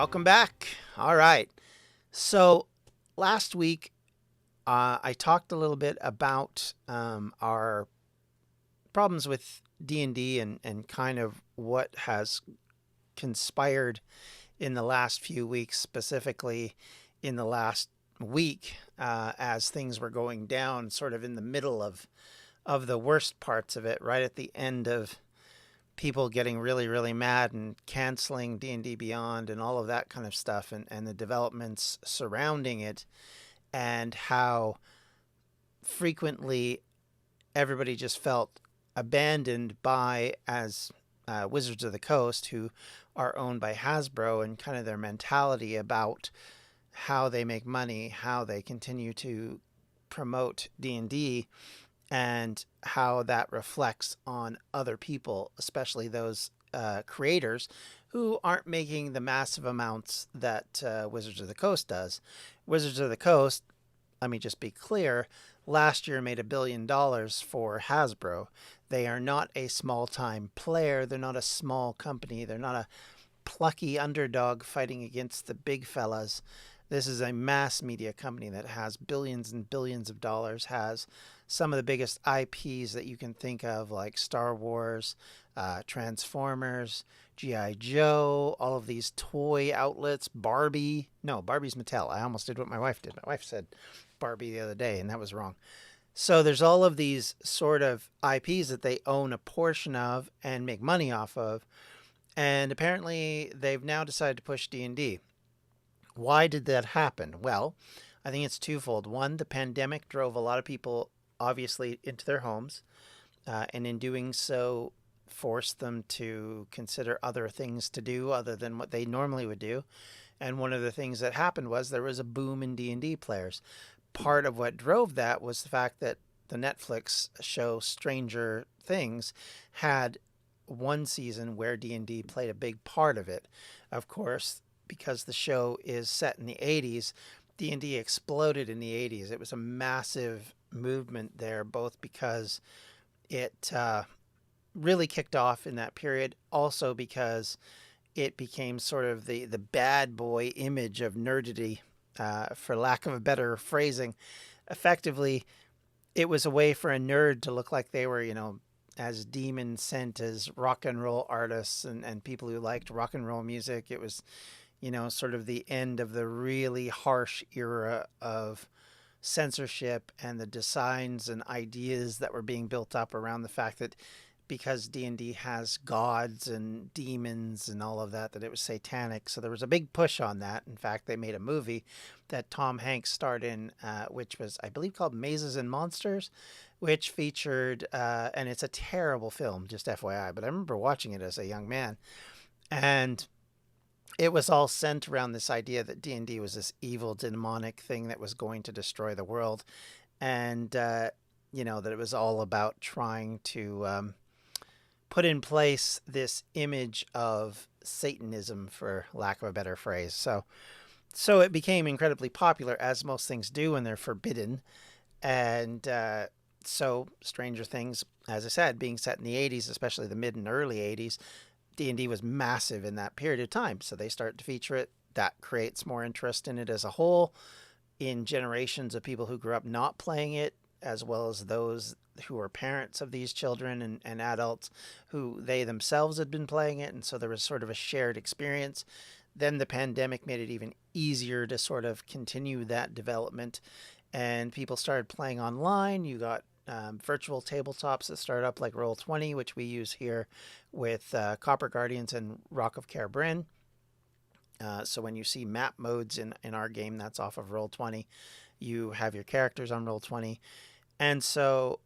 welcome back. All right. So last week, I talked a little bit about our problems with D&D and kind of what has conspired in the last few weeks, specifically in the last week, as things were going down, sort of in the middle of the worst parts of it, right at the end of people getting really, really mad and canceling D&D Beyond and all of that kind of stuff, and the developments surrounding it, and how frequently everybody just felt abandoned by, as Wizards of the Coast, who are owned by Hasbro, and kind of their mentality about how they make money, how they continue to promote D&D, and how that reflects on other people, especially those creators who aren't making the massive amounts that Wizards of the Coast does. Wizards of the Coast, let me just be clear, last year made $1 billion for Hasbro. They are not a small-time player. They're not a small company. They're not a plucky underdog fighting against the big fellas. This is a mass media company that has billions and billions of dollars, has some of the biggest IPs that you can think of, like Star Wars, Transformers, G.I. Joe, all of these toy outlets, Barbie. No, Barbie's Mattel. I almost did what my wife did. My wife said Barbie the other day, and that was wrong. So there's all of these sort of IPs that they own a portion of and make money off of. And apparently they've now decided to push D&D. Why did that happen? Well, I think it's twofold. One, the pandemic drove a lot of people obviously into their homes, and in doing so forced them to consider other things to do other than what they normally would do. And one of the things that happened was there was a boom in D&D players. Part of what drove that was the fact that the Netflix show Stranger Things had one season where D&D played a big part of it. Of course, because the show is set in the 80s, D&D exploded in the 80s. It was a massive movement there, both because it really kicked off in that period, also because it became sort of the bad boy image of nerdity, for lack of a better phrasing. Effectively, it was a way for a nerd to look like they were, as demon sent as rock and roll artists and people who liked rock and roll music. It was, sort of the end of the really harsh era of censorship and the designs and ideas that were being built up around the fact that because D&D has gods and demons and all of that, that it was satanic. So there was a big push on that. In fact, they made a movie that Tom Hanks starred in, which was, I believe, called Mazes and Monsters, which featured, and it's a terrible film, just FYI, but I remember watching it as a young man. And it was all centered around this idea that D&D was this evil, demonic thing that was going to destroy the world. And, that it was all about trying to put in place this image of Satanism, for lack of a better phrase. So it became incredibly popular, as most things do when they're forbidden. And so Stranger Things, as I said, being set in the 80s, especially the mid and early 80s, D&D was massive in that period of time. So they start to feature it. That creates more interest in it as a whole in generations of people who grew up not playing it, as well as those who were parents of these children and adults who they themselves had been playing it. And so there was sort of a shared experience. Then the pandemic made it even easier to sort of continue that development. And people started playing online. You got virtual tabletops that start up like Roll20, which we use here with Copper Guardians and Rock of Cairbryn. So when you see map modes in our game, that's off of Roll20. You have your characters on Roll20. And so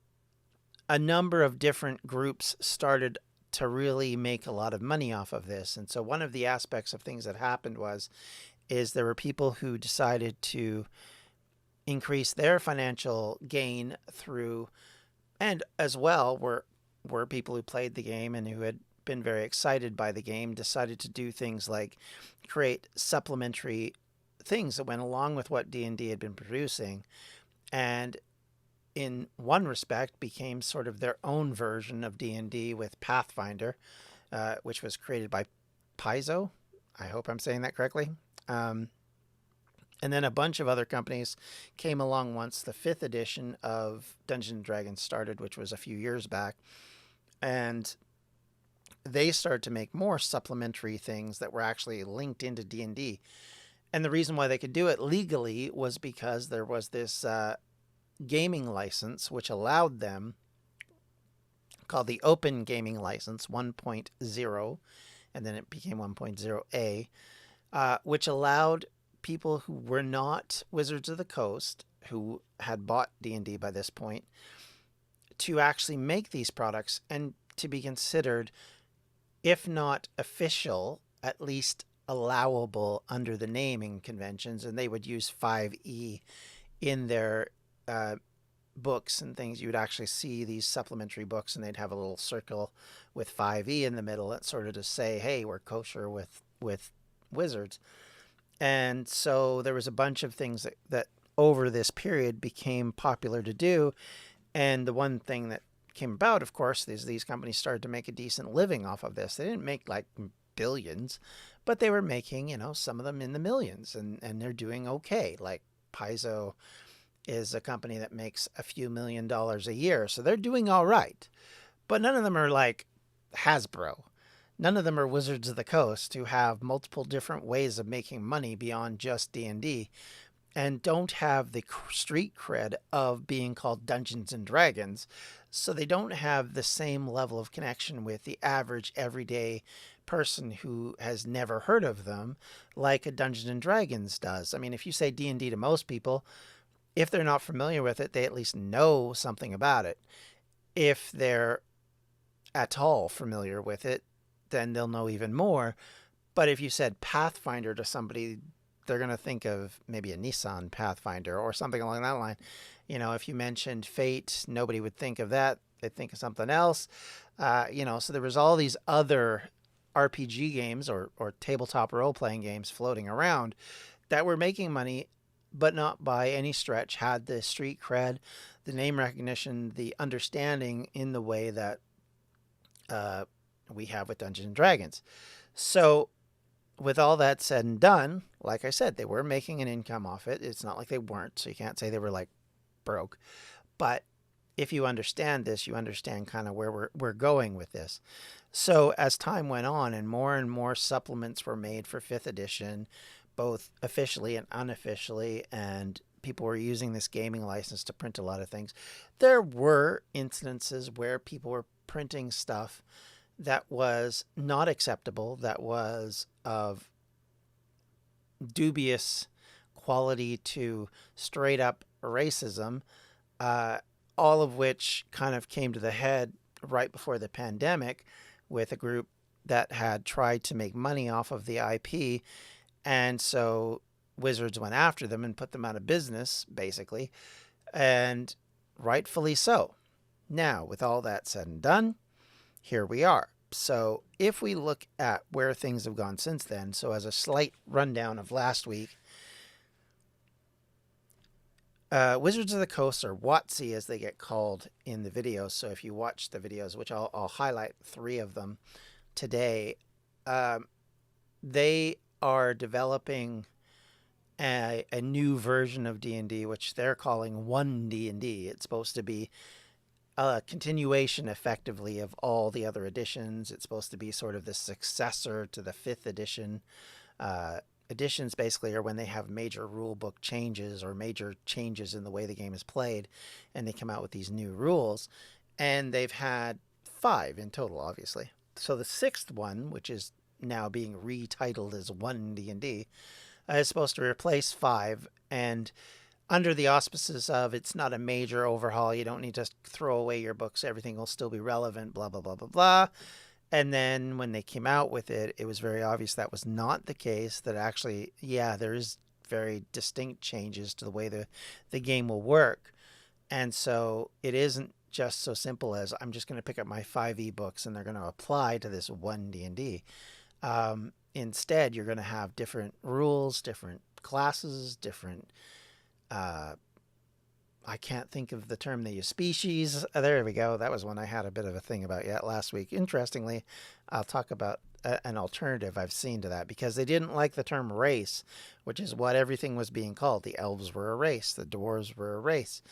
a number of different groups started to really make a lot of money off of this. And so one of the aspects of things that happened is there were people who decided to increase their financial gain through, and as well were people who played the game and who had been very excited by the game, decided to do things like create supplementary things that went along with what D&D had been producing, and in one respect became sort of their own version of D&D with Pathfinder, which was created by Paizo. I hope I'm saying that correctly. Um, and then a bunch of other companies came along once the fifth edition of Dungeons and Dragons started, which was a few years back. And they started to make more supplementary things that were actually linked into D&D. And the reason why they could do it legally was because there was this gaming license which allowed them, called the Open Gaming License 1.0, and then it became 1.0A, which allowed people who were not Wizards of the Coast, who had bought D&D by this point, to actually make these products and to be considered, if not official, at least allowable under the naming conventions. And they would use 5e in their books and things. You would actually see these supplementary books, and they'd have a little circle with 5e in the middle. That sort of to say, hey, we're kosher with Wizards. And so there was a bunch of things that over this period became popular to do. And the one thing that came about, of course, is these companies started to make a decent living off of this. They didn't make like billions, but they were making, some of them in the millions, and they're doing okay. Like Paizo is a company that makes a few $1,000,000 a year. So they're doing all right. But none of them are like Hasbro. None of them are Wizards of the Coast, who have multiple different ways of making money beyond just D&D, and don't have the street cred of being called Dungeons and Dragons. So they don't have the same level of connection with the average everyday person who has never heard of them like a Dungeons and Dragons does. I mean, if you say D&D to most people, if they're not familiar with it, they at least know something about it. If they're at all familiar with it, then they'll know even more. But if you said Pathfinder to somebody, they're going to think of maybe a Nissan Pathfinder or something along that line. If you mentioned Fate, nobody would think of that. They'd think of something else. So there was all these other RPG games or tabletop role-playing games floating around that were making money, but not by any stretch had the street cred, the name recognition, the understanding in the way that we have with Dungeons and Dragons. So with all that said and done, like I said, they were making an income off it. It's not like they weren't, so you can't say they were like broke. But if you understand this, you understand kind of where we're going with this. So as time went on and more supplements were made for 5th edition, both officially and unofficially, and people were using this gaming license to print a lot of things, there were instances where people were printing stuff that was not acceptable, that was of dubious quality to straight up racism, all of which kind of came to the head right before the pandemic with a group that had tried to make money off of the IP. And so Wizards went after them and put them out of business, basically, and rightfully so. Now, with all that said and done, here we are. So if we look at where things have gone since then, so as a slight rundown of last week, Wizards of the Coast, or WotC as they get called in the videos. So if you watch the videos, which I'll highlight 3 of them today, they are developing a new version of D&D, which they're calling 1D&D. It's supposed to be a continuation, effectively, of all the other editions. It's supposed to be sort of the successor to the 5th edition. Editions basically are when they have major rule book changes or major changes in the way the game is played, and they come out with these new rules. And they've had 5 in total, obviously. So the 6th one, which is now being retitled as 1D&D, is supposed to replace 5, and under the auspices of it's not a major overhaul, you don't need to throw away your books, everything will still be relevant, blah, blah, blah, blah, blah. And then when they came out with it, it was very obvious that was not the case, that actually, yeah, there is very distinct changes to the way the game will work. And so it isn't just so simple as I'm just going to pick up my 5e books and they're going to apply to this 1D&D. Instead, you're going to have different rules, different classes, different I can't think of the term they use. Species. There we go. That was one I had a bit of a thing about yet last week. Interestingly, I'll talk about an alternative I've seen to that because they didn't like the term race, which is what everything was being called. The elves were a race. The dwarves were a race.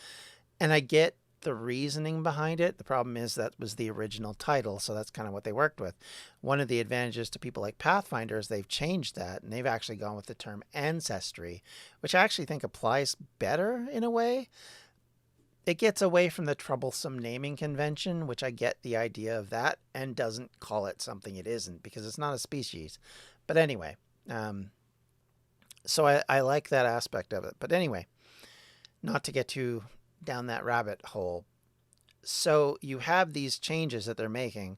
And I get the reasoning behind it. The problem is that was the original title, so that's kind of what they worked with. One of the advantages to people like Pathfinder is they've changed that, and they've actually gone with the term ancestry, which I actually think applies better in a way. It gets away from the troublesome naming convention, which I get the idea of that, and doesn't call it something it isn't because it's not a species. But anyway, so I like that aspect of it. But anyway, not to get too down that rabbit hole. So you have these changes that they're making.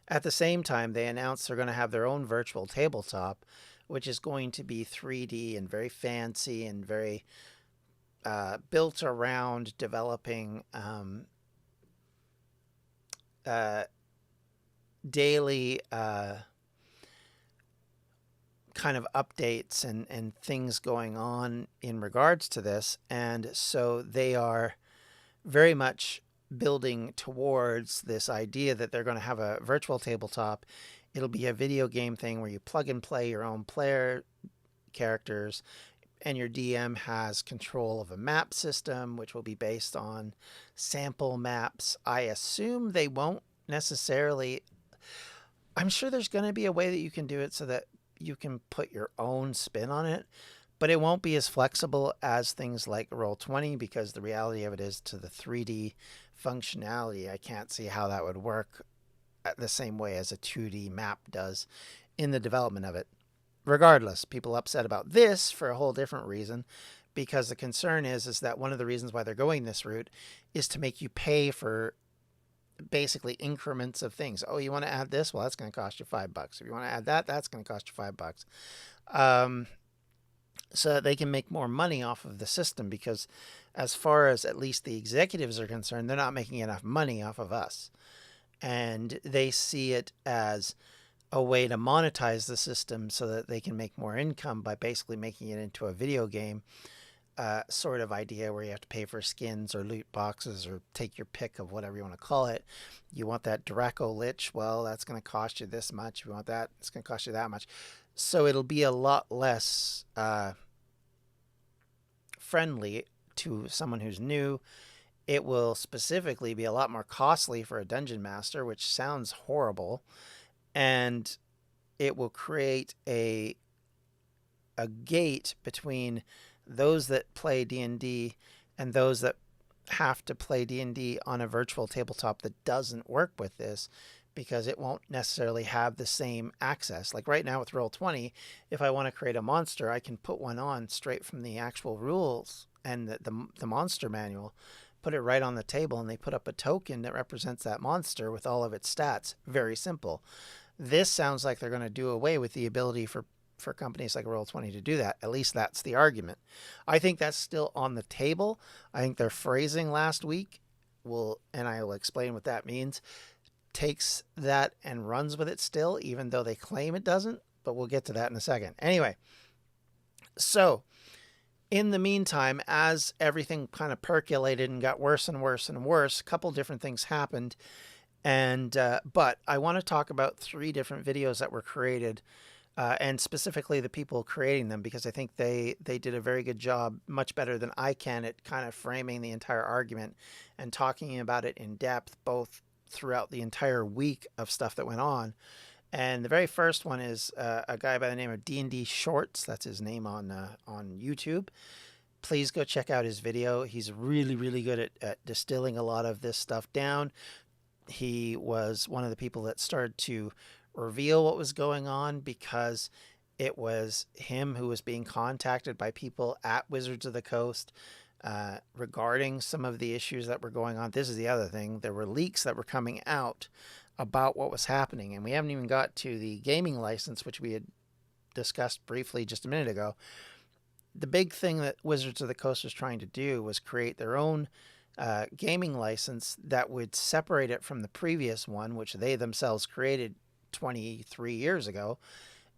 At the same time, they announced they're going to have their own virtual tabletop, which is going to be 3D and very fancy and very built around developing daily kind of updates and things going on in regards to this. And so they are very much building towards this idea that they're going to have a virtual tabletop. It'll be a video game thing where you plug and play your own player characters, and your DM has control of a map system, which will be based on sample maps. I assume they won't necessarily... I'm sure there's going to be a way that you can do it so that you can put your own spin on it, but it won't be as flexible as things like Roll20 because the reality of it is to the 3D functionality, I can't see how that would work the same way as a 2D map does in the development of it. Regardless, people upset about this for a whole different reason, because the concern is that one of the reasons why they're going this route is to make you pay for basically increments of things. Oh, you want to add this? Well, that's going to cost you $5. If you want to add that, that's going to cost you $5. So that they can make more money off of the system, because as far as at least the executives are concerned, they're not making enough money off of us. And they see it as a way to monetize the system so that they can make more income by basically making it into a video game sort of idea where you have to pay for skins or loot boxes or take your pick of whatever you want to call it. You want that Draco Lich? Well, that's going to cost you this much. If you want that, it's going to cost you that much. So it'll be a lot less friendly to someone who's new. It will specifically be a lot more costly for a dungeon master, which sounds horrible. And it will create a gate between those that play D&D and those that have to play D&D on a virtual tabletop that doesn't work with this, because it won't necessarily have the same access. Like right now with Roll20, if I want to create a monster, I can put one on straight from the actual rules and the monster manual, put it right on the table, and they put up a token that represents that monster with all of its stats. Very simple. This sounds like they're going to do away with the ability for companies like Roll20 to do that. At least that's the argument. I think that's still on the table. I think their phrasing last week and I will explain what that means, takes that and runs with it still, even though they claim it doesn't, but we'll get to that in a second. Anyway, so in the meantime, as everything kind of percolated and got worse and worse and worse, a couple different things happened. And but I want to talk about 3 different videos that were created, and specifically the people creating them, because I think they did a very good job, much better than I can, at kind of framing the entire argument and talking about it in depth, both throughout the entire week of stuff that went on. And the very first one is a guy by the name of D&D Shorts. That's his name on YouTube. Please go check out his video. He's really, really good at distilling a lot of this stuff down. He was one of the people that started to reveal what was going on, because it was him who was being contacted by people at Wizards of the Coast regarding some of the issues that were going on. This is the other thing. There were leaks that were coming out about what was happening, and we haven't even got to the gaming license, which we had discussed briefly just a minute ago. The big thing that Wizards of the Coast was trying to do was create their own gaming license that would separate it from the previous one, which they themselves created 23 years ago,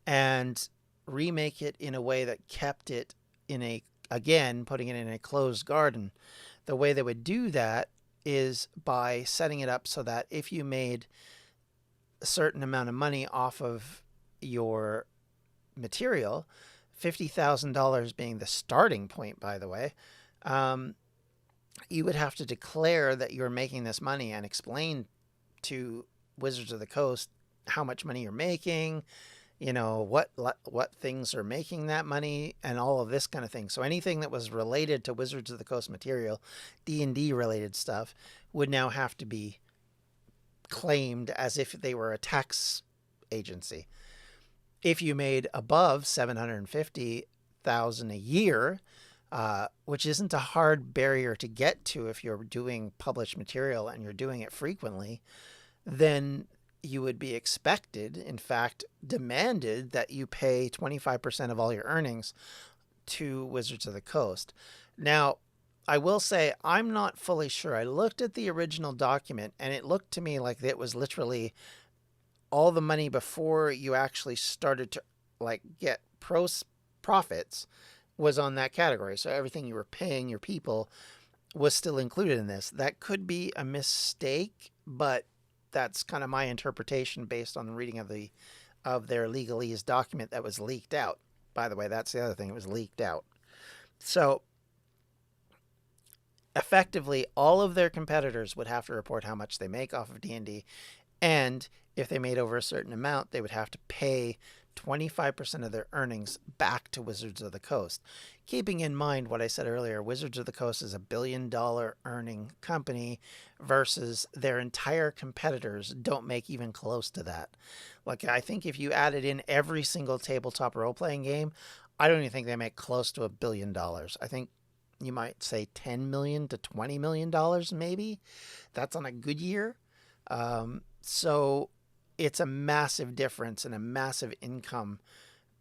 and remake it in a way that kept it in again, putting it in a closed garden. The way they would do that is by setting it up so that if you made a certain amount of money off of your material, $50,000 being the starting point, by the way, you would have to declare that you're making this money and explain to Wizards of the Coast how much money you're making, what things are making that money, and all of this kind of thing. So anything that was related to Wizards of the Coast material, D&D related stuff, would now have to be claimed as if they were a tax agency. If you made above $750,000 a year, which isn't a hard barrier to get to if you're doing published material and you're doing it frequently, then you would be expected, in fact, demanded, that you pay 25% of all your earnings to Wizards of the Coast. Now, I will say I'm not fully sure. I looked at the original document and it looked to me like it was literally all the money before you actually started to get profits was on that category. So everything you were paying your people was still included in this. That could be a mistake, but that's kind of my interpretation based on the reading of their legalese document that was leaked out. By the way, that's the other thing. It was leaked out. So effectively, all of their competitors would have to report how much they make off of D&D, and if they made over a certain amount, they would have to pay 25% of their earnings back to Wizards of the Coast. Keeping in mind what I said earlier, Wizards of the Coast is a $1 billion earning company versus their entire competitors don't make even close to that. I think if you added in every single tabletop role-playing game, I don't even think they make close to $1 billion. I think you might say $10 million to $20 million maybe. That's on a good year. So it's a massive difference and a massive income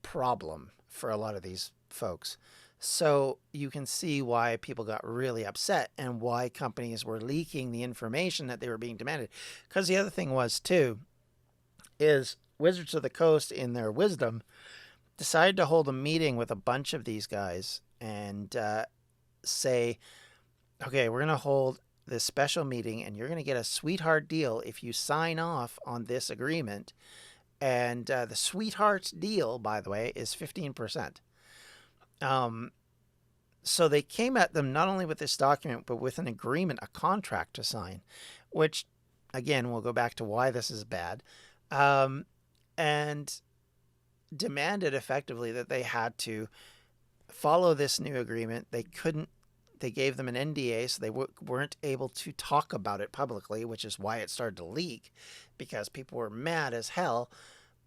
problem for a lot of these folks. So you can see why people got really upset and why companies were leaking the information that they were being demanded. Because the other thing was, too, is Wizards of the Coast, in their wisdom, decided to hold a meeting with a bunch of these guys and say, okay, we're going to hold this special meeting and you're going to get a sweetheart deal if you sign off on this agreement. And the sweetheart deal, by the way, is 15%. So they came at them not only with this document, but with an agreement, a contract to sign, which, again, we'll go back to why this is bad, and demanded effectively that they had to follow this new agreement. They gave them an NDA, so they weren't able to talk about it publicly, which is why it started to leak, because people were mad as hell,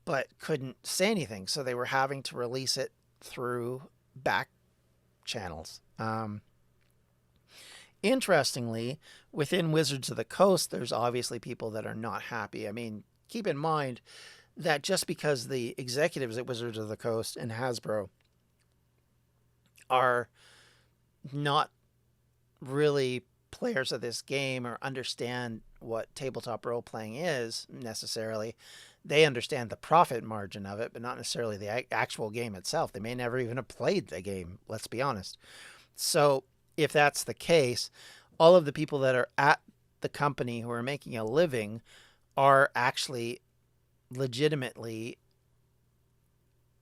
but couldn't say anything. So they were having to release it through back channels. Interestingly, within Wizards of the Coast, there's obviously people that are not happy. I mean, keep in mind that just because the executives at Wizards of the Coast and Hasbro are not really players of this game or understand what tabletop role-playing is necessarily, they understand the profit margin of it, but not necessarily the actual game itself. They may never even have played the game, let's be honest. So if that's the case, all of the people that are at the company who are making a living are actually legitimately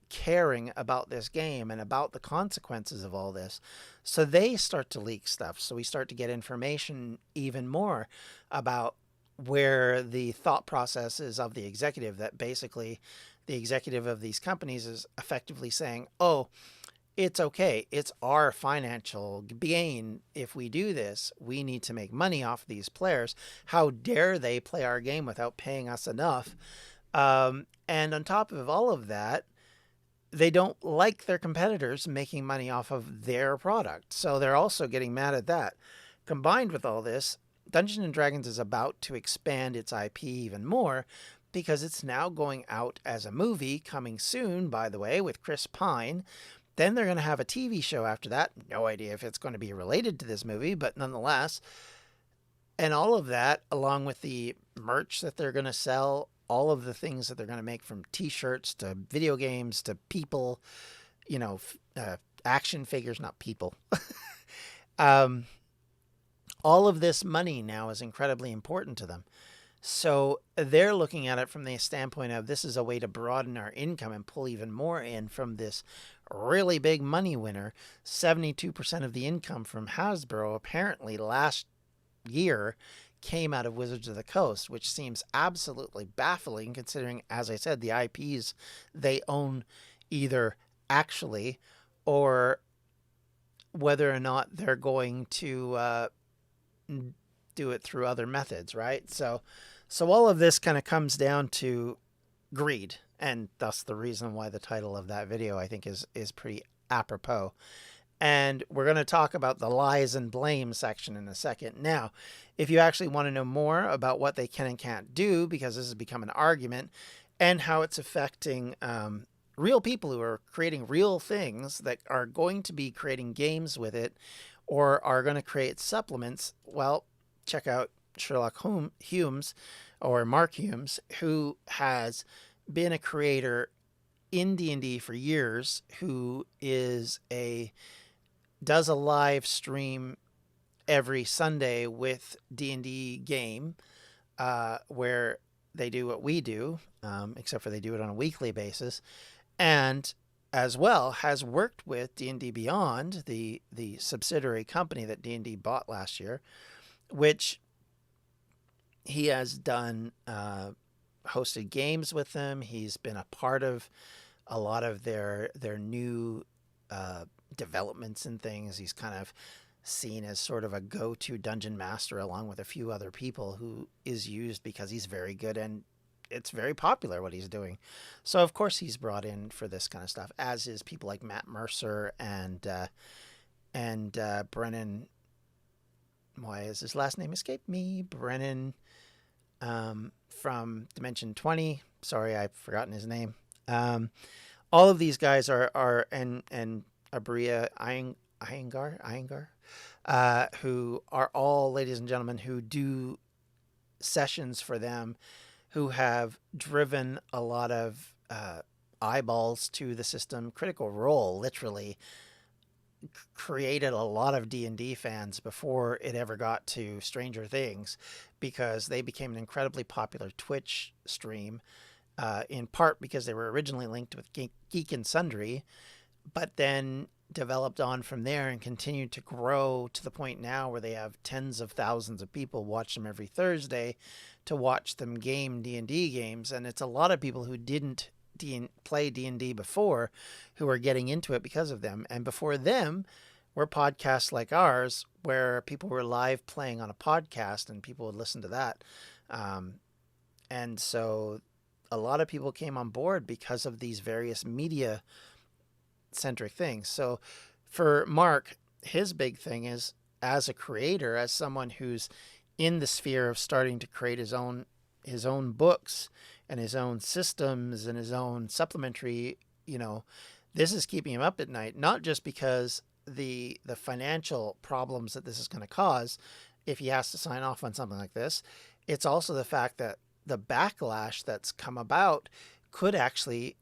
caring about this game and about the consequences of all this. So they start to leak stuff. So we start to get information even more about where the thought process is of the executive, that basically the executive of these companies is effectively saying, oh, it's okay. It's our financial gain. If we do this, we need to make money off these players. How dare they play our game without paying us enough? And on top of all of that, they don't like their competitors making money off of their product. So they're also getting mad at that. Combined with all this, Dungeons & Dragons is about to expand its IP even more, because it's now going out as a movie coming soon, by the way, with Chris Pine. Then they're going to have a TV show after that. No idea if it's going to be related to this movie, but nonetheless. And all of that, along with the merch that they're going to sell, all of the things that they're going to make, from t-shirts to video games to people, action figures, not people. all of this money now is incredibly important to them. So they're looking at it from the standpoint of this is a way to broaden our income and pull even more in from this really big money winner. 72% of the income from Hasbro apparently last year came out of Wizards of the Coast, which seems absolutely baffling considering, as I said, the IPs they own either actually or whether or not they're going to do it through other methods, right? So all of this kind of comes down to greed, and thus the reason why the title of that video I think is pretty apropos. And we're going to talk about the lies and blame section in a second. Now, if you actually want to know more about what they can and can't do, because this has become an argument, and how it's affecting real people who are creating real things that are going to be creating games with it or are going to create supplements, well, check out Sherlock Humes or Mark Humes, who has been a creator in D&D for years, who does a live stream every Sunday with D&D game, where they do what we do, except for they do it on a weekly basis, and as well has worked with D&D Beyond, the subsidiary company that D&D bought last year, which he has done hosted games with them. He's been a part of a lot of their new developments and things. He's kind of seen as sort of a go-to dungeon master along with a few other people, who is used because he's very good and it's very popular what he's doing. So of course he's brought in for this kind of stuff, as is people like Matt Mercer and Brennan. Why is his last name escaped me? Brennan from Dimension 20. Sorry, I've forgotten his name. All of these guys are and Abria Iyengar, who are all, ladies and gentlemen, who do sessions for them, who have driven a lot of eyeballs to the system. Critical Role literally created a lot of D&D fans before it ever got to Stranger Things, because they became an incredibly popular Twitch stream, in part because they were originally linked with Geek and Sundry, but then developed on from there and continued to grow to the point now where they have tens of thousands of people watch them every Thursday to watch them game D&D games. And it's a lot of people who didn't play D&D before who are getting into it because of them. And before them were podcasts like ours, where people were live playing on a podcast and people would listen to that. And so a lot of people came on board because of these various media centric things. So for Mark, his big thing is, as a creator, as someone who's in the sphere of starting to create his own books and his own systems and his own supplementary, this is keeping him up at night, not just because the financial problems that this is going to cause if he has to sign off on something like this. It's also the fact that the backlash that's come about could actually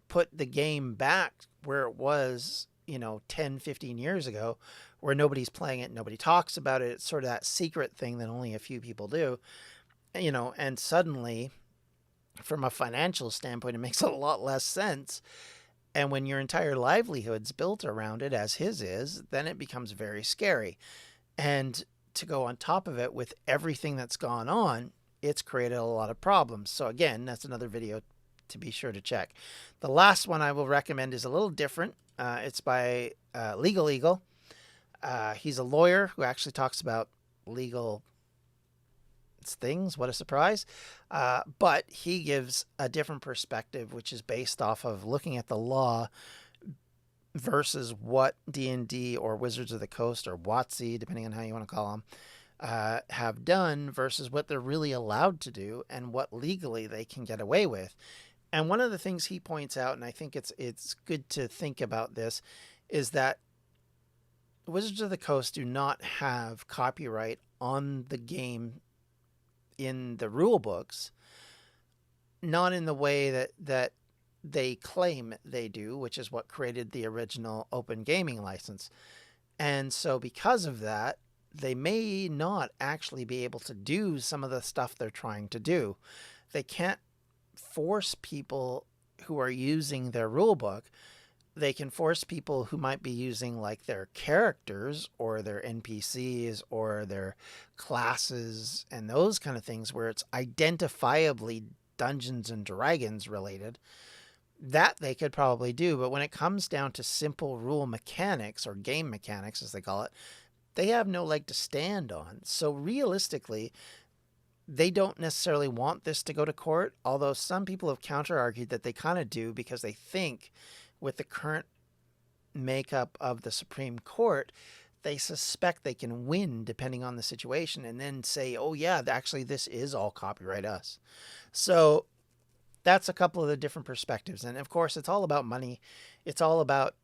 put the game back where it was, 10, 15 years ago, where nobody's playing it, nobody talks about it. It's sort of that secret thing that only a few people do, and suddenly from a financial standpoint, it makes a lot less sense. And when your entire livelihood's built around it, as his is, then it becomes very scary. And to go on top of it with everything that's gone on, it's created a lot of problems. So again, that's another video to be sure to check. The last one I will recommend is a little different. It's by Legal Eagle. He's a lawyer who actually talks about legal things. What a surprise. But he gives a different perspective, which is based off of looking at the law versus what D&D or Wizards of the Coast or WotC, depending on how you want to call them, have done versus what they're really allowed to do and what legally they can get away with. And one of the things he points out, and I think it's good to think about this, is that Wizards of the Coast do not have copyright on the game in the rule books, not in the way that they claim they do, which is what created the original open gaming license. And so because of that, they may not actually be able to do some of the stuff they're trying to do. They can't force people who are using their rule book. They can force people who might be using like their characters or their NPCs or their classes and those kind of things where it's identifiably Dungeons and Dragons related. That they could probably do, but when it comes down to simple rule mechanics or game mechanics as they call it, they have no leg to stand on. So realistically, they don't necessarily want this to go to court, although some people have counter-argued that they kind of do because they think with the current makeup of the Supreme Court, they suspect they can win depending on the situation and then say, oh yeah, actually this is all copyright us. So that's a couple of the different perspectives. And of course, it's all about money. It's all about,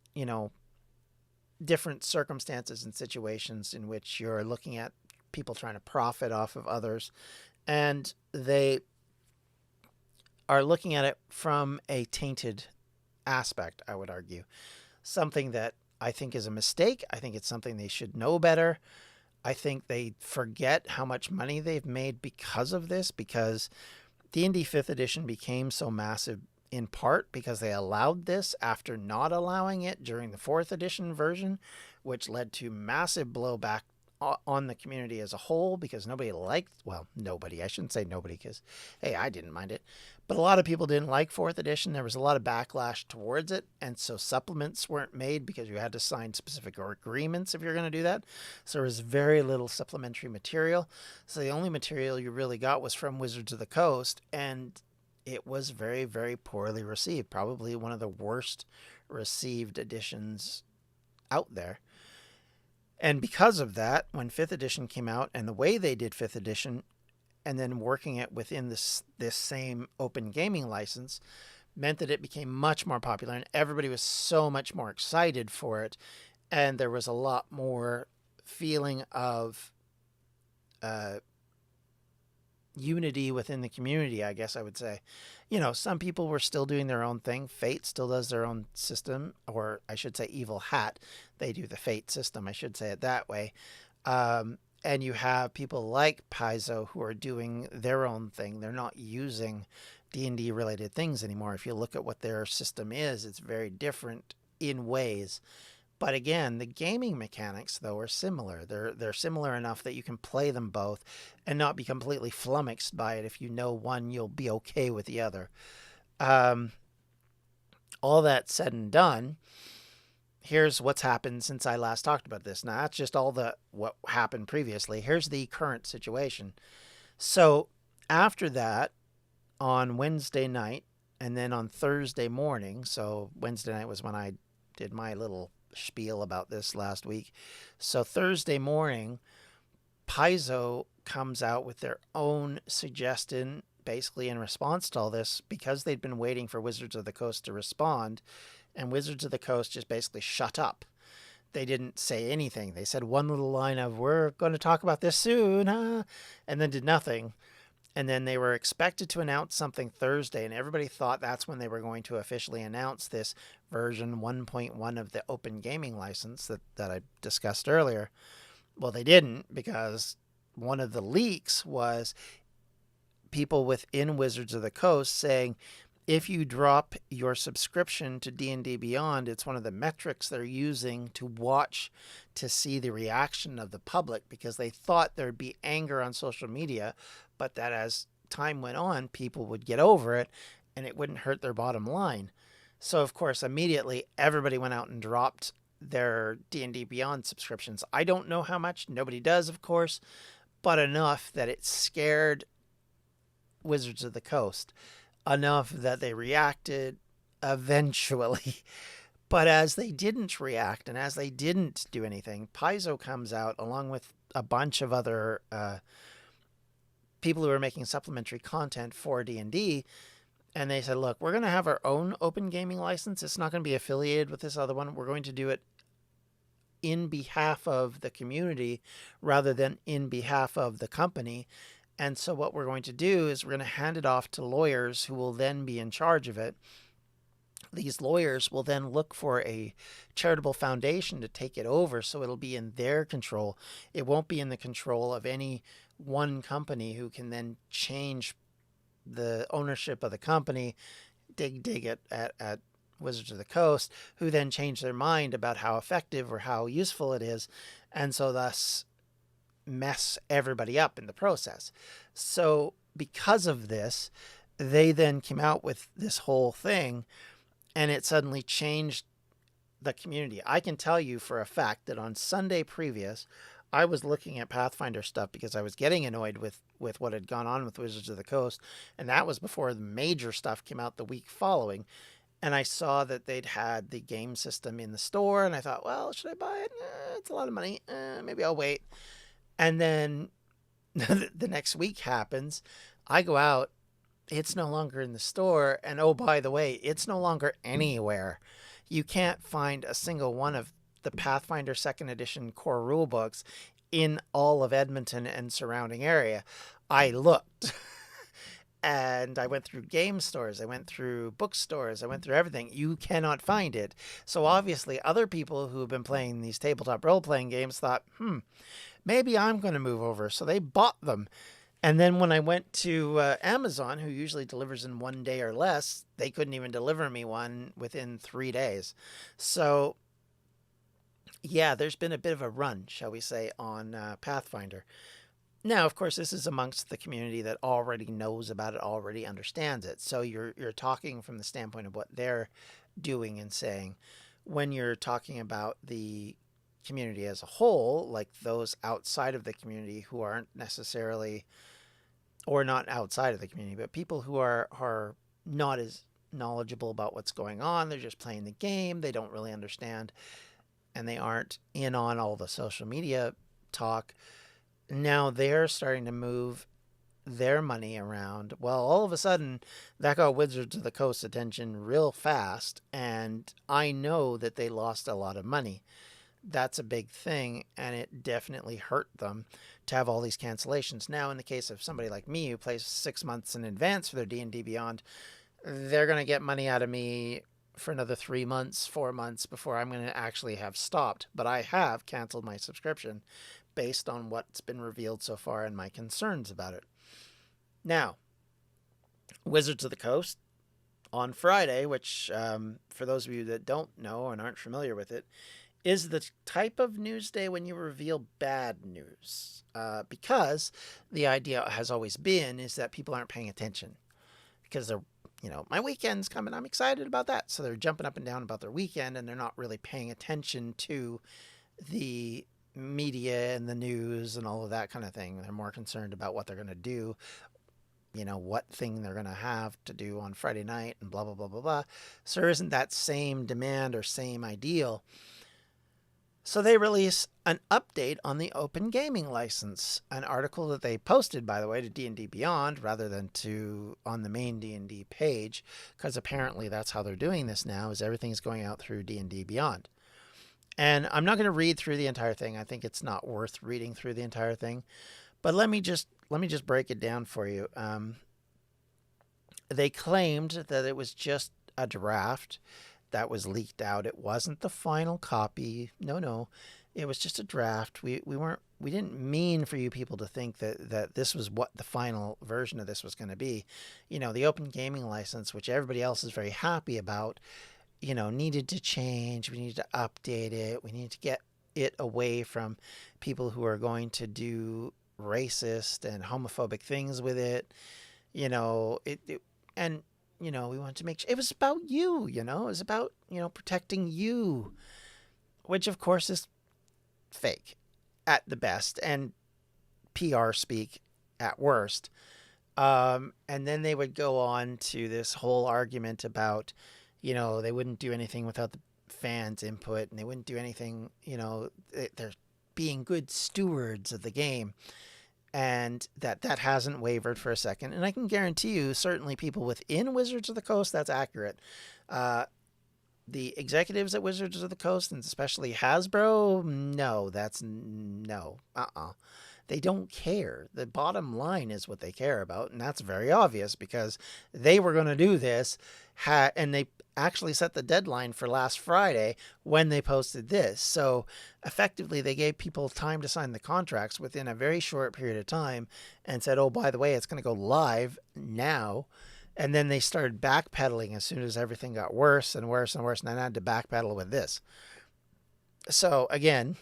different circumstances and situations in which you're looking at people trying to profit off of others. And they are looking at it from a tainted aspect, I would argue. Something that I think is a mistake. I think it's something they should know better. I think they forget how much money they've made because of this, because D&D 5th edition became so massive in part because they allowed this after not allowing it during the 4th edition version, which led to massive blowback on the community as a whole because nobody liked, well, nobody, I shouldn't say nobody because, hey, I didn't mind it, but a lot of people didn't like 4th edition. There was a lot of backlash towards it, and so supplements weren't made because you had to sign specific agreements if you're going to do that. So there was very little supplementary material. So the only material you really got was from Wizards of the Coast, and it was very, very poorly received. Probably one of the worst received editions out there. And because of that, when 5th edition came out and the way they did 5th edition and then working it within this same open gaming license meant that it became much more popular and everybody was so much more excited for it. And there was a lot more feeling of unity within the community, I guess I would say. Some people were still doing their own thing. Fate still does their own system, or I should say Evil Hat. They do the Fate system. I should say it that way. And you have people like Paizo who are doing their own thing. They're not using D&D related things anymore. If you look at what their system is, it's very different in ways. But again, the gaming mechanics, though, are similar. They're similar enough that you can play them both and not be completely flummoxed by it. If you know one, you'll be okay with the other. All that said and done, here's what's happened since I last talked about this. Now, that's just all what happened previously. Here's the current situation. So after that, on Wednesday night, and then on Thursday morning, so Wednesday night was when I did my little spiel about this last week. So Thursday morning, Paizo comes out with their own suggestion, basically in response to all this, because they'd been waiting for Wizards of the Coast to respond, and Wizards of the Coast just basically shut up. They didn't say anything. They said one little line of, we're going to talk about this soon, huh? And then did nothing. And then they were expected to announce something Thursday, and everybody thought that's when they were going to officially announce this version 1.1 of the open gaming license that I discussed earlier. Well, they didn't, because one of the leaks was people within Wizards of the Coast saying, if you drop your subscription to D&D Beyond, it's one of the metrics they're using to watch to see the reaction of the public, because they thought there'd be anger on social media, but that as time went on, people would get over it and it wouldn't hurt their bottom line. So, of course, immediately everybody went out and dropped their D&D Beyond subscriptions. I don't know how much. Nobody does, of course, but enough that it scared Wizards of the Coast. Enough that they reacted eventually. But as they didn't react and as they didn't do anything, Paizo comes out along with a bunch of other people who are making supplementary content for D&D, and they said, look, we're going to have our own open gaming license. It's not going to be affiliated with this other one. We're going to do it in behalf of the community rather than in behalf of the company. And so what we're going to do is we're going to hand it off to lawyers who will then be in charge of it. these lawyers will then look for a charitable foundation to take it over, so it'll be in their control. It won't be in the control of any one company who can then change the ownership of the company, dig at Wizards of the Coast, who then change their mind about how effective or how useful it is, and so thus mess everybody up in the process. So because of this, they then came out with this whole thing, and it suddenly changed the community. I can tell you for a fact that on Sunday previous, I was looking at Pathfinder stuff because I was getting annoyed with what had gone on with Wizards of the Coast, and that was before the major stuff came out the week following. And I saw that they'd had the game system in the store, and I thought, well, should I buy it? It's a lot of money. Maybe I'll wait. And then the next week happens. I go out. It's no longer in the store. And oh, by the way, it's no longer anywhere. You can't find a single one of the Pathfinder 2nd Edition core rulebooks in all of Edmonton and surrounding area. I looked. And I went through game stores, I went through bookstores, I went through everything. You cannot find it. So obviously other people who have been playing these tabletop role-playing games thought, maybe I'm going to move over. So they bought them. And then when I went to Amazon, who usually delivers in 1 day or less, they couldn't even deliver me one within 3 days. So yeah, there's been a bit of a run, shall we say, on Pathfinder. Now, of course, this is amongst the community that already knows about it, already understands it. So you're talking from the standpoint of what they're doing and saying. When you're talking about the community as a whole, like those outside of the community who aren't necessarily, or not outside of the community, but people who are not as knowledgeable about what's going on, they're just playing the game, they don't really understand, and they aren't in on all the social media talk. Now they're starting to move their money around. Well, all of a sudden, that got Wizards of the Coast attention real fast, and I know that they lost a lot of money. That's a big thing, and it definitely hurt them to have all these cancellations. Now, in the case of somebody like me who plays 6 months in advance for their D&D Beyond, they're going to get money out of me for another 3 months, 4 months before I'm going to actually have stopped. But I have canceled my subscription based on what's been revealed so far and my concerns about it. Now, Wizards of the Coast on Friday, which for those of you that don't know and aren't familiar with it, is the type of news day when you reveal bad news. Because the idea has always been is that people aren't paying attention. Because they're, my weekend's coming, I'm excited about that. So they're jumping up and down about their weekend, and they're not really paying attention to the media and the news and all of that kind of thing. They're more concerned about what they're going to do, what thing they're going to have to do on Friday night and blah, blah, blah, blah, blah. So there isn't that same demand or same ideal. So they release an update on the Open Gaming License, an article that they posted, by the way, to D&D Beyond rather than on the main D&D page, because apparently that's how they're doing this now, is everything's going out through D&D Beyond. And I'm not going to read through the entire thing. I think it's not worth reading through the entire thing. But let me just break it down for you. They claimed that it was just a draft that was leaked out. It wasn't the final copy. No. It was just a draft. We didn't mean for you people to think that this was what the final version of this was going to be. The Open Gaming License, which everybody else is very happy about, needed to change. We needed to update it. We needed to get it away from people who are going to do racist and homophobic things with it. And we wanted to make sure it was about you, it was about, protecting you, which of course is fake at the best and PR speak at worst. And then they would go on to this whole argument about, they wouldn't do anything without the fans' input, and they wouldn't do anything, they're being good stewards of the game. And that hasn't wavered for a second. And I can guarantee you, certainly people within Wizards of the Coast, that's accurate. The executives at Wizards of the Coast, and especially Hasbro, no, that's no. They don't care. The bottom line is what they care about, and that's very obvious because they were going to do this, and they actually set the deadline for last Friday when they posted this. So effectively, they gave people time to sign the contracts within a very short period of time and said, oh, by the way, it's going to go live now. And then they started backpedaling as soon as everything got worse and worse and worse. And then I had to backpedal with this. So again,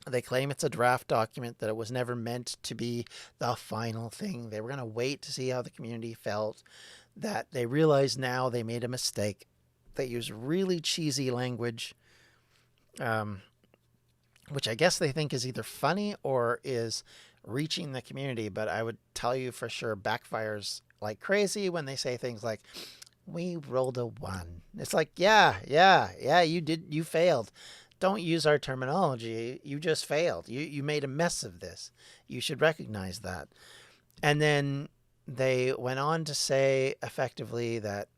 they claim it's a draft document, that it was never meant to be the final thing. They were going to wait to see how the community felt, that they realize now they made a mistake. They use really cheesy language, which I guess they think is either funny or is reaching the community. But I would tell you for sure backfires like crazy when they say things like, we rolled a 1. It's like, yeah, you failed. Don't use our terminology. You just failed. You made a mess of this. You should recognize that. And then they went on to say effectively that,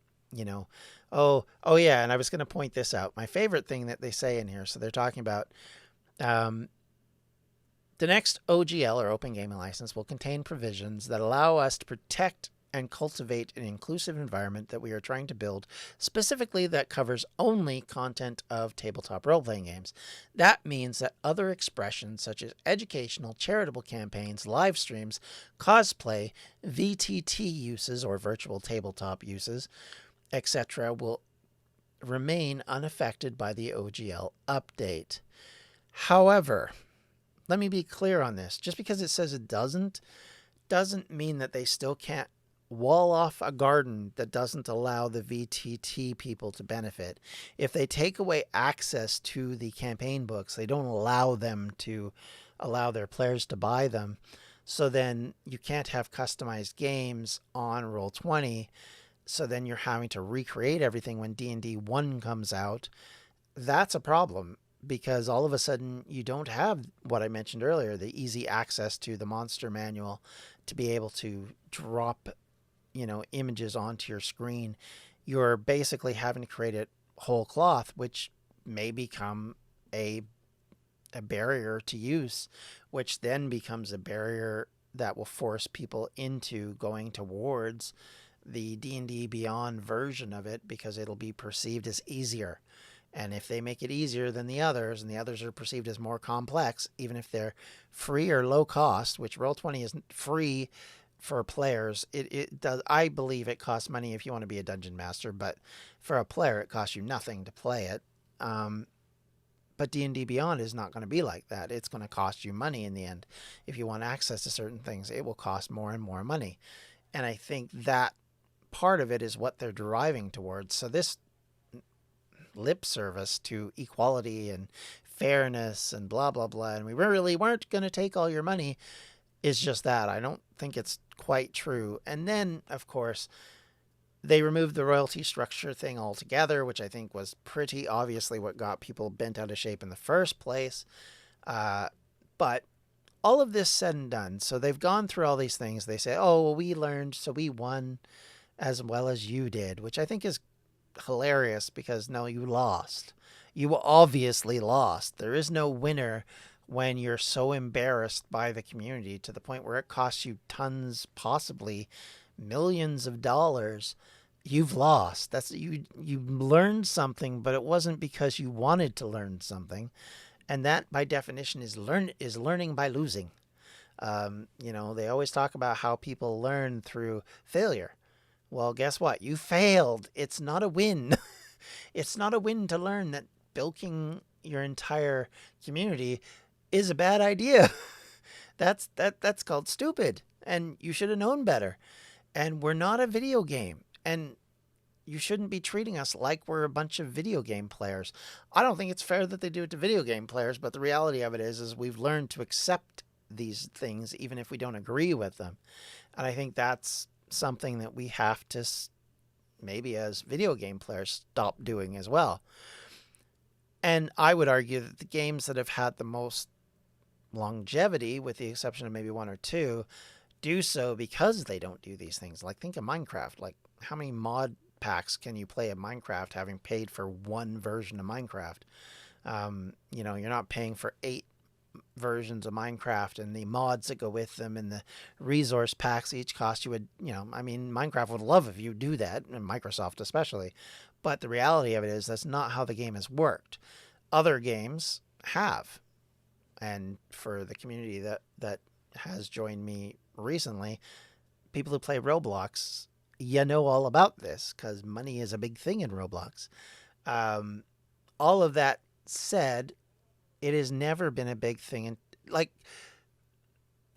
oh yeah, and I was going to point this out. My favorite thing that they say in here, so they're talking about the next OGL, or Open Gaming License, will contain provisions that allow us to protect and cultivate an inclusive environment that we are trying to build, specifically that covers only content of tabletop role-playing games. That means that other expressions such as educational, charitable campaigns, live streams, cosplay, VTT uses or virtual tabletop uses, etc. will remain unaffected by the OGL update. However, let me be clear on this. Just because it says it doesn't mean that they still can't wall off a garden that doesn't allow the VTT people to benefit. If they take away access to the campaign books, they don't allow them to allow their players to buy them. So then you can't have customized games on Roll20. So then you're having to recreate everything when D&D 1 comes out. That's a problem, because all of a sudden you don't have what I mentioned earlier, the easy access to the monster manual to be able to drop images onto your screen. You're basically having to create it whole cloth, which may become a barrier to use, which then becomes a barrier that will force people into going towards the D&D Beyond version of it, because it'll be perceived as easier. And if they make it easier than the others, and the others are perceived as more complex, even if they're free or low cost, which Roll20 isn't free for players, it does. I believe it costs money if you want to be a dungeon master, but for a player, it costs you nothing to play it. But D&D Beyond is not going to be like that. It's going to cost you money in the end. If you want access to certain things, it will cost more and more money. And I think that part of it is what they're driving towards. So this lip service to equality and fairness and blah, blah, blah, and we really weren't going to take all your money, is just that. I don't think it's quite true. And then, of course, they removed the royalty structure thing altogether, which I think was pretty obviously what got people bent out of shape in the first place. But all of this said and done, so they've gone through all these things. They say, oh, well, we learned, so we won as well as you did, which I think is hilarious, because no, you lost. You obviously lost. There is no winner when you're so embarrassed by the community to the point where it costs you tons, possibly millions of dollars. You've lost. That's you learned something, but it wasn't because you wanted to learn something. And that by definition is learning by losing. They always talk about how people learn through failure. Well, guess what? You failed. It's not a win. It's not a win to learn that bilking your entire community is a bad idea. That's called stupid, and you should have known better. And we're not a video game, and you shouldn't be treating us like we're a bunch of video game players. I don't think it's fair that they do it to video game players, but the reality of it is we've learned to accept these things even if we don't agree with them. And I think that's something that we have to, maybe as video game players, stop doing as well. And I would argue that the games that have had the most longevity, with the exception of maybe one or two, do so because they don't do these things. Like, think of Minecraft. Like, how many mod packs can you play of Minecraft having paid for one version of Minecraft? You're not paying for 8 versions of Minecraft and the mods that go with them and the resource packs each cost you would, I mean, Minecraft would love if you do that, and Microsoft especially. But the reality of it is that's not how the game has worked. Other games have. And for the community that has joined me recently, people who play Roblox, you know all about this because money is a big thing in Roblox. Um, all of that said, it has never been a big thing. And like,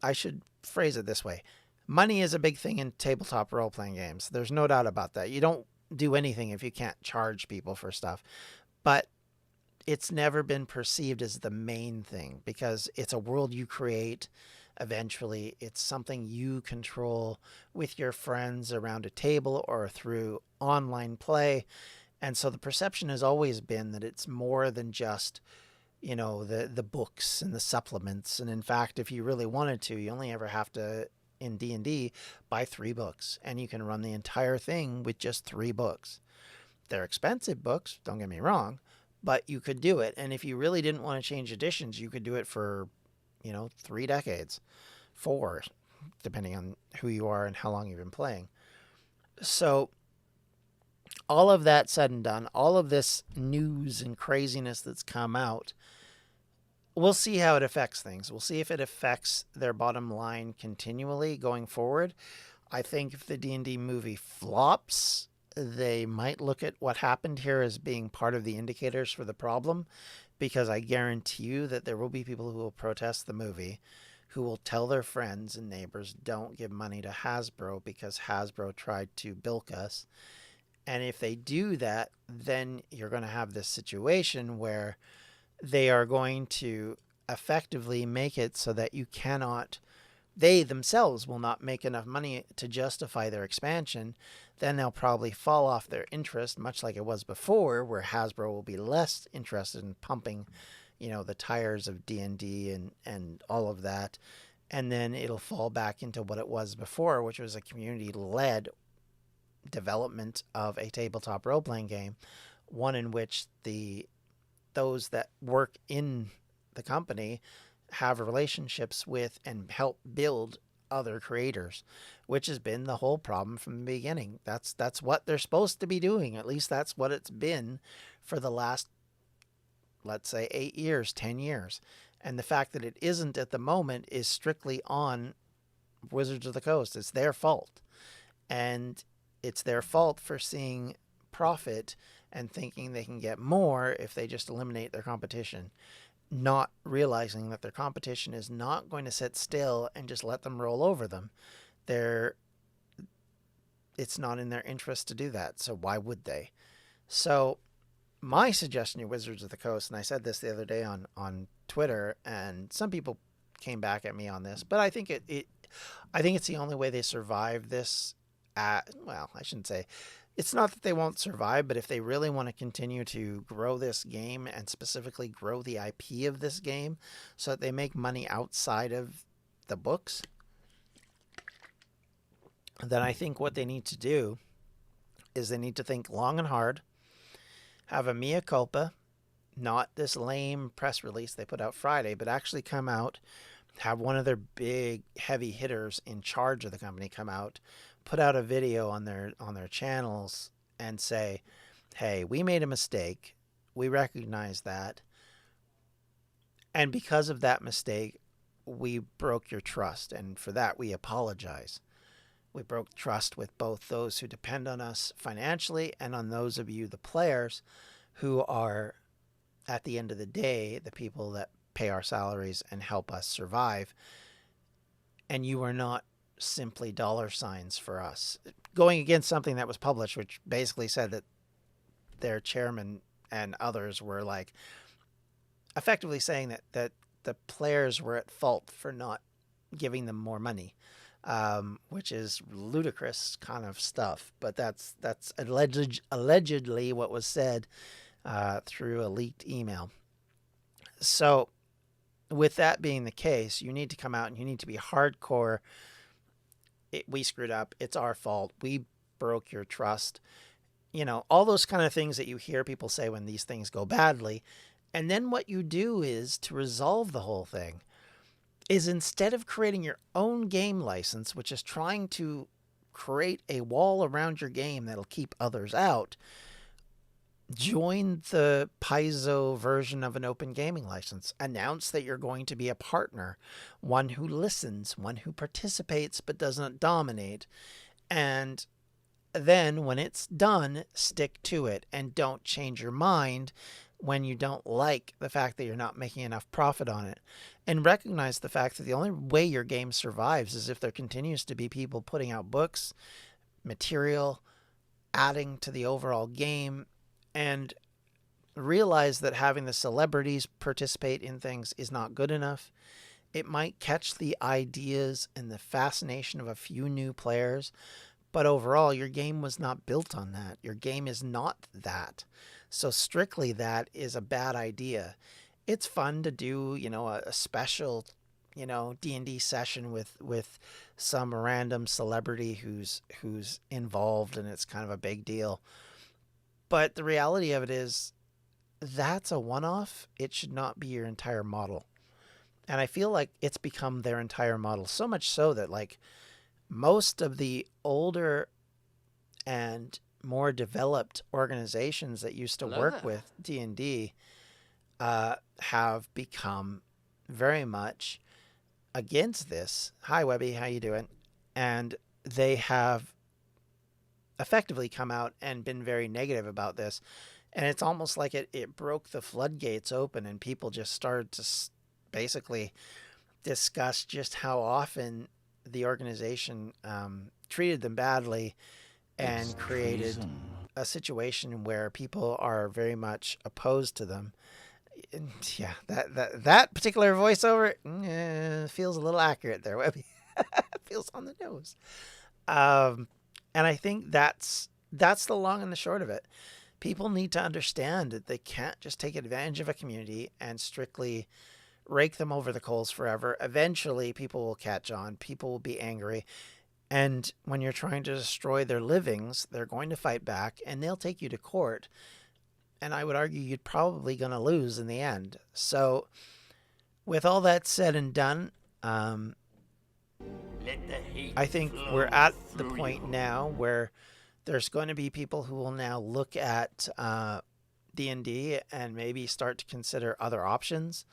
I should phrase it this way. Money is a big thing in tabletop role-playing games. There's no doubt about that. You don't do anything if you can't charge people for stuff. But it's never been perceived as the main thing because it's a world you create. Eventually, it's something you control with your friends around a table or through online play. And so the perception has always been that it's more than just, the books and the supplements. And in fact, if you really wanted to, you only ever have to, in D&D, buy 3 books. And you can run the entire thing with just 3 books. They're expensive books, don't get me wrong, but you could do it. And if you really didn't want to change editions, you could do it for, 3 decades, 4, depending on who you are and how long you've been playing. So all of that said and done, all of this news and craziness that's come out, we'll see how it affects things. We'll see if it affects their bottom line continually going forward. I think if the D&D movie flops, they might look at what happened here as being part of the indicators for the problem, because I guarantee you that there will be people who will protest the movie, who will tell their friends and neighbors, don't give money to Hasbro because Hasbro tried to bilk us. And if they do that, then you're going to have this situation where they are going to effectively make it so that you cannot, they themselves will not make enough money to justify their expansion. Then they'll probably fall off their interest, much like it was before, where Hasbro will be less interested in pumping, the tires of D&D and all of that. And then it'll fall back into what it was before, which was a community-led development of a tabletop role-playing game, one in which those that work in the company have relationships with and help build other creators, which has been the whole problem from the beginning. That's what they're supposed to be doing. At least that's what it's been for the last, let's say, 8 years, 10 years. And the fact that it isn't at the moment is strictly on Wizards of the Coast. It's their fault. And it's their fault for seeing profit and thinking they can get more if they just eliminate their competition, not realizing that their competition is not going to sit still and just let them roll over them. It's not in their interest to do that, so why would they? So my suggestion to Wizards of the Coast, and I said this the other day on Twitter, and some people came back at me on this, but I think I think it's the only way they survive this. Well, I shouldn't say. It's not that they won't survive, but if they really want to continue to grow this game and specifically grow the IP of this game so that they make money outside of the books, then I think what they need to do is they need to think long and hard, have a mea culpa, not this lame press release they put out Friday, but actually come out, have one of their big heavy hitters in charge of the company come out, put out a video on their channels and say, hey, we made a mistake. We recognize that. And because of that mistake, we broke your trust. And for that, we apologize. We broke trust with both those who depend on us financially and on those of you, the players, who are, at the end of the day, the people that pay our salaries and help us survive. And you are not simply dollar signs for us. Going against something that was published, which basically said that their chairman and others were like effectively saying that the players were at fault for not giving them more money, which is ludicrous kind of stuff. But that's allegedly what was said through a leaked email. So with that being the case, you need to come out and you need to be hardcore. We screwed up. It's our fault. We broke your trust. All those kind of things that you hear people say when these things go badly. And then what you do is, to resolve the whole thing, is instead of creating your own game license, which is trying to create a wall around your game that'll keep others out, join the Paizo version of an open gaming license. Announce that you're going to be a partner, one who listens, one who participates but doesn't dominate. And then when it's done, stick to it and don't change your mind when you don't like the fact that you're not making enough profit on it. And recognize the fact that the only way your game survives is if there continues to be people putting out books, material, adding to the overall game, and realize that having the celebrities participate in things is not good enough. It might catch the ideas and the fascination of a few new players, but overall, your game was not built on that. Your game is not that. So strictly that is a bad idea. It's fun to do, a special, D&D session with some random celebrity who's involved, and it's kind of a big deal. But the reality of it is, that's a one-off. It should not be your entire model. And I feel like it's become their entire model, so much so that, like, most of the older and more developed organizations that used to work with D&D have become very much against this. Hi, Webby. How you doing? And they have effectively come out and been very negative about this. And it's almost like it broke the floodgates open, and people just started to basically discuss just how often the organization treated them badly and created a situation where people are very much opposed to them. And yeah, that particular voiceover feels a little accurate there, Webby. Feels on the nose. And I think that's the long and the short of it. People need to understand that they can't just take advantage of a community and strictly rake them over the coals forever. Eventually, people will catch on. People will be angry. And when you're trying to destroy their livings, they're going to fight back, and they'll take you to court. And I would argue you're probably going to lose in the end. So with all that said and done, I think we're at the point now where there's going to be people who will now look at D&D and maybe start to consider other options.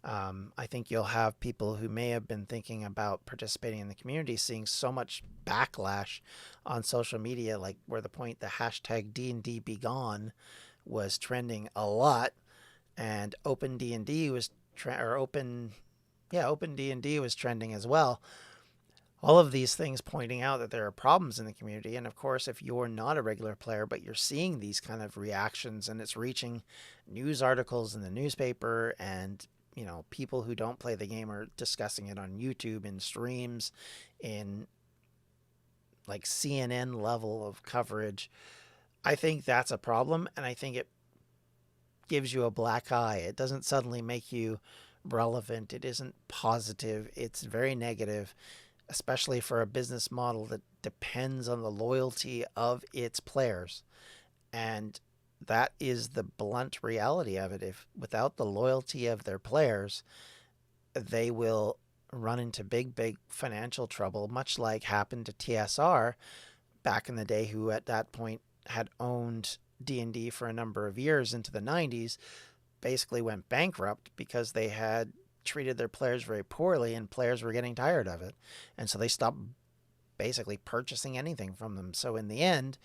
I think you'll have people who may have been thinking about participating in the community seeing so much backlash on social media, like where the point the hashtag D&D be gone was trending a lot, and Open D&D was Open D&D was trending as well. All of these things pointing out that there are problems in the community. And of course, if you're not a regular player, but you're seeing these kind of reactions and it's reaching news articles in the newspaper, and people who don't play the game are discussing it on YouTube in streams, in like CNN level of coverage, I think that's a problem. And I think it gives you a black eye. It doesn't suddenly make you relevant. It isn't positive. It's very negative, especially for a business model that depends on the loyalty of its players. And that is the blunt reality of it. If without the loyalty of their players, they will run into big financial trouble, much like happened to TSR back in the day, who at that point had owned D&D for a number of years into the 90s, basically went bankrupt because they had treated their players very poorly, and players were getting tired of it. And so they stopped basically purchasing anything from them. So in the end,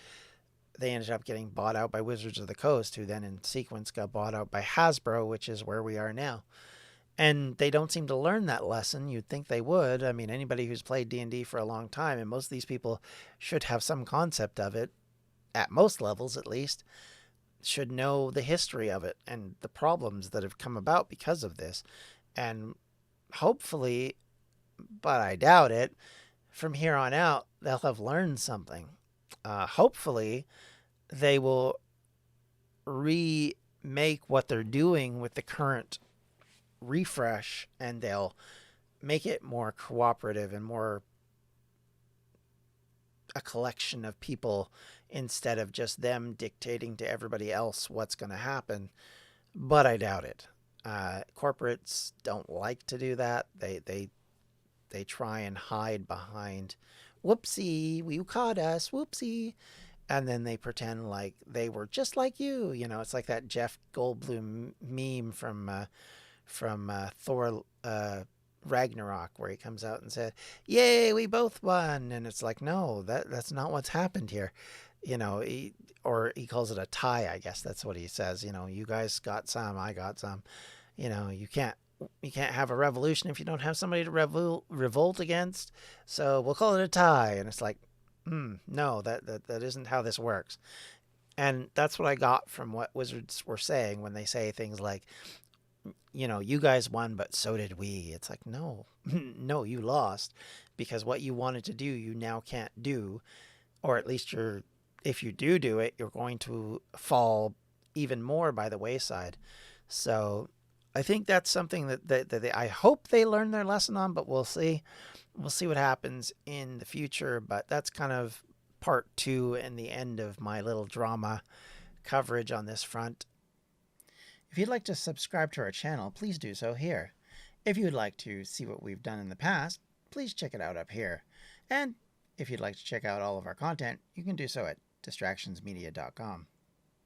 they ended up getting bought out by Wizards of the Coast, who then in sequence got bought out by Hasbro, which is where we are now. And they don't seem to learn that lesson. You'd think they would. I mean, anybody who's played D&D for a long time, and most of these people should have some concept of it, at most levels at least, should know the history of it and the problems that have come about because of this. And hopefully, but I doubt it, from here on out, they'll have learned something. Hopefully, they will remake what they're doing with the current refresh, and they'll make it more cooperative and more a collection of people instead of just them dictating to everybody else what's going to happen. but I doubt it. Corporates don't like to do that. They try and hide behind, whoopsie, you caught us, whoopsie. And then they pretend like they were just like you. You know, it's like that Jeff Goldblum meme from Thor Ragnarok, where he comes out and said, "Yay, we both won," and it's like, no, that's not what's happened here. You know, or he calls it a tie. I guess that's what he says. You know, you guys got some, I got some. You know, you can't have a revolution if you don't have somebody to revolt against. So we'll call it a tie. And it's like, no, that isn't how this works. And that's what I got from what wizards were saying when they say things like, you know, you guys won, but so did we. It's like, no, no, you lost because what you wanted to do, you now can't do, or at least if you do it, you're going to fall even more by the wayside. So I think that's something that I hope they learn their lesson on, but we'll see. We'll see what happens in the future. But that's kind of part two and the end of my little drama coverage on this front. If you'd like to subscribe to our channel, please do so here. If you'd like to see what we've done in the past, please check it out up here. And if you'd like to check out all of our content, you can do so at distractionsmedia.com.